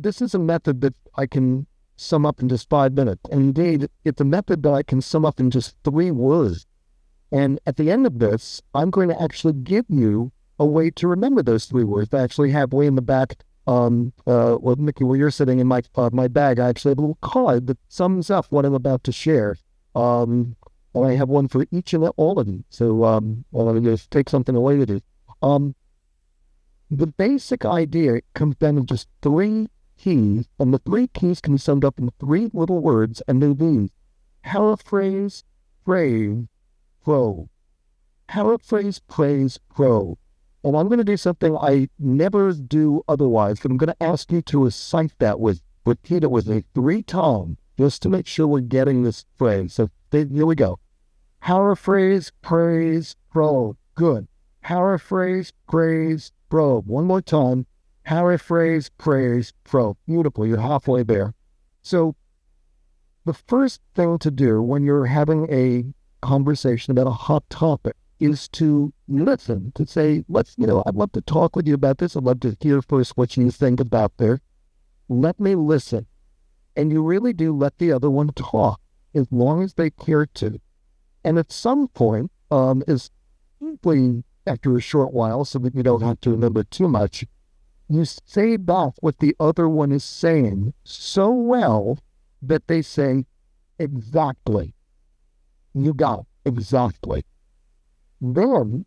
this is a method that I can sum up in just 5 minutes. And indeed, it's a method that I can sum up in just 3 words. And at the end of this, I'm going to actually give you a way to remember those 3 words. I actually have way in the back, well, Mickey, where you're sitting in my bag, I actually have a little card that sums up what I'm about to share. And I have one for each and all of you. So I'm going to take something away with you. The basic idea comes down to just 3 keys, and the 3 keys can be summed up in 3 little words, and they're these: paraphrase, phrase, pro. Paraphrase, praise, pro. And I'm going to do something I never do otherwise, but I'm going to ask you to recite that repeat it with me 3 times, just to make sure we're getting this phrase. So here we go. Paraphrase, praise, pro. Good. Paraphrase, praise, pro. One more time. Paraphrase, praise, pro. Beautiful. You're halfway there. So the first thing to do when you're having a conversation about a hot topic is to listen, to say, I'd love to talk with you about this. I'd love to hear first what you think about this. Let me listen. And you really do let the other one talk, as long as they care to. And at some point, is usually after a short while, so that you don't have to remember too much, you say back what the other one is saying so well that they say, exactly. You got it, exactly. Then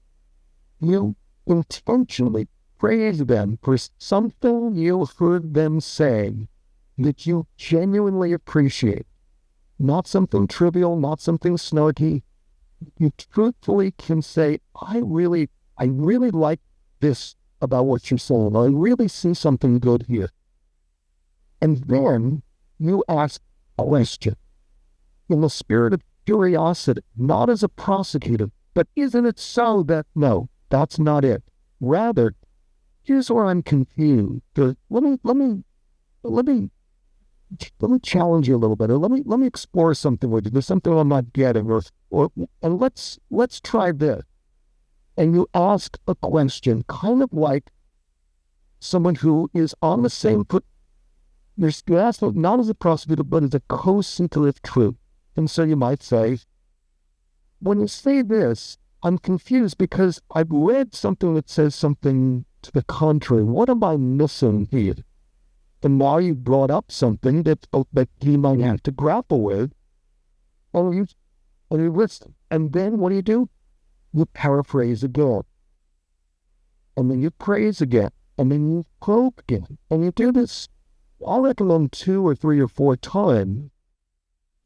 you intentionally praise them for something you heard them say that you genuinely appreciate. Not something trivial, not something snarky. You truthfully can say, I really like this about what you're saying. I really see something good here. And then you ask a question in the spirit of curiosity, not as a prosecutor, but isn't it so that, no, that's not it. Rather, here's where I'm confused. Let me challenge you a little bit, or let me explore something with you. There's something I'm not getting, and let's try this. And you ask a question, kind of like someone who is on the same foot. You ask not as a prosecutor, but as a co-seeker of truth. And so you might say, when you say this, I'm confused because I've read something that says something to the contrary. What am I missing here? And now you brought up something that you might have to grapple with, and you listen. And then what do? You paraphrase again. And then you praise again. And then you probe again. And you do this, I'll recommend 2 or 3 or 4 times.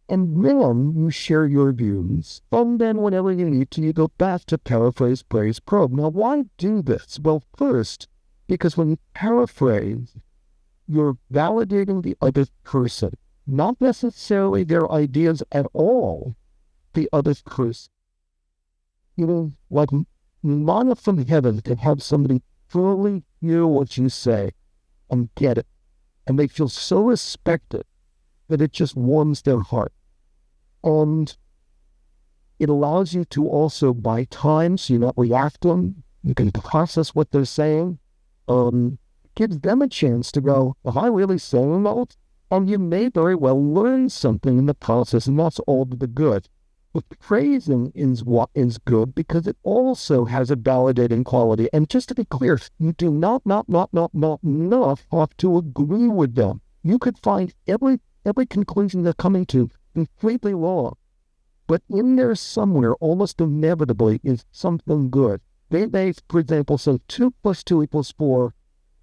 And then you share your views. And then whenever you need to, you go back to paraphrase, praise, probe. Now, why do this? Well, first, because when you paraphrase, you're validating the other person, not necessarily their ideas at all, the other person. Like manna from heaven to have somebody fully hear what you say and get it. And they feel so respected that it just warms their heart. And it allows you to also buy time so you're not reacting. You can process what they're saying. Gives them a chance to go, am I really saying that? And you may very well learn something in the process, and that's all to the good. But praising is what is good because it also has a validating quality. And just to be clear, you do not have to agree with them. You could find every conclusion they're coming to completely wrong. But in there somewhere, almost inevitably, is something good. They may, for example, say 2 + 2 = 4,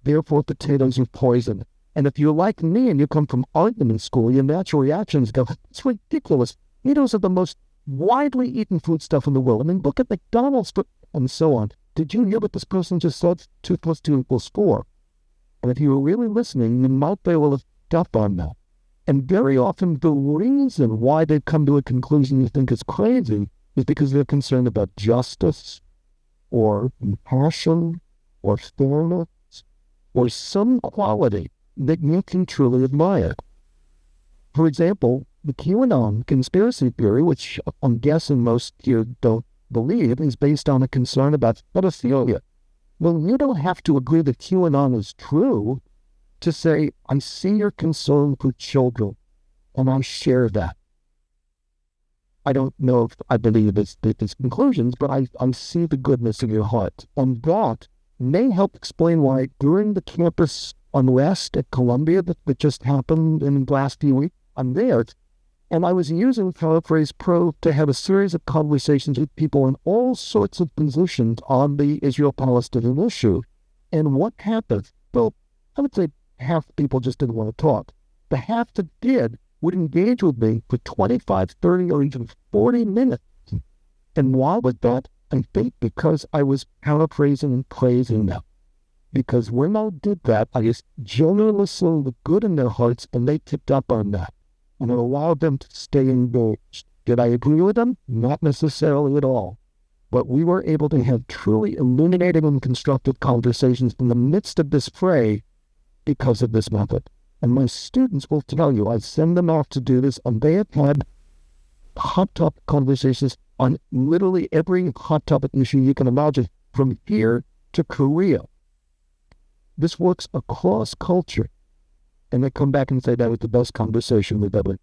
therefore potatoes are poison. And if you're like me and you come from argument school, your natural reactions go, it's ridiculous. Potatoes are the most widely eaten foodstuff in the world. I mean, look at McDonald's, and so on. Did you hear what this person just said? 2 + 2 = 4. And if you were really listening, you might be able to pick up on that. And very often the reason why they come to a conclusion you think is crazy is because they're concerned about justice or compassion or fairness or some quality that you can truly admire. For example, the QAnon conspiracy theory, which I'm guessing most here don't believe, is based on a concern about pedophilia. Well, you don't have to agree that QAnon is true to say, I see your concern for children, and I share that. I don't know if I believe it's conclusions, but I see the goodness in your heart. And that may help explain why during the campus unrest at Columbia that just happened in the last few weeks, I'm there. And I was using Paraphrase Pro to have a series of conversations with people in all sorts of positions on the Israel-Palestinian issue. And what happened? Well, I would say half the people just didn't want to talk. The half that did would engage with me for 25, 30, or even 40 minutes. And why was that? I think because I was paraphrasing and praising them. Because when I did that, I just genuinely saw the good in their hearts, and they tipped up on that. And it allowed them to stay engaged. Did I agree with them? Not necessarily at all. But we were able to have truly illuminating and constructive conversations in the midst of this fray because of this method. And my students will tell you, I send them off to do this, and they have had hot topic conversations on literally every hot topic issue you can imagine, from here to Korea. This works across culture. And they come back and say that was the best conversation we've ever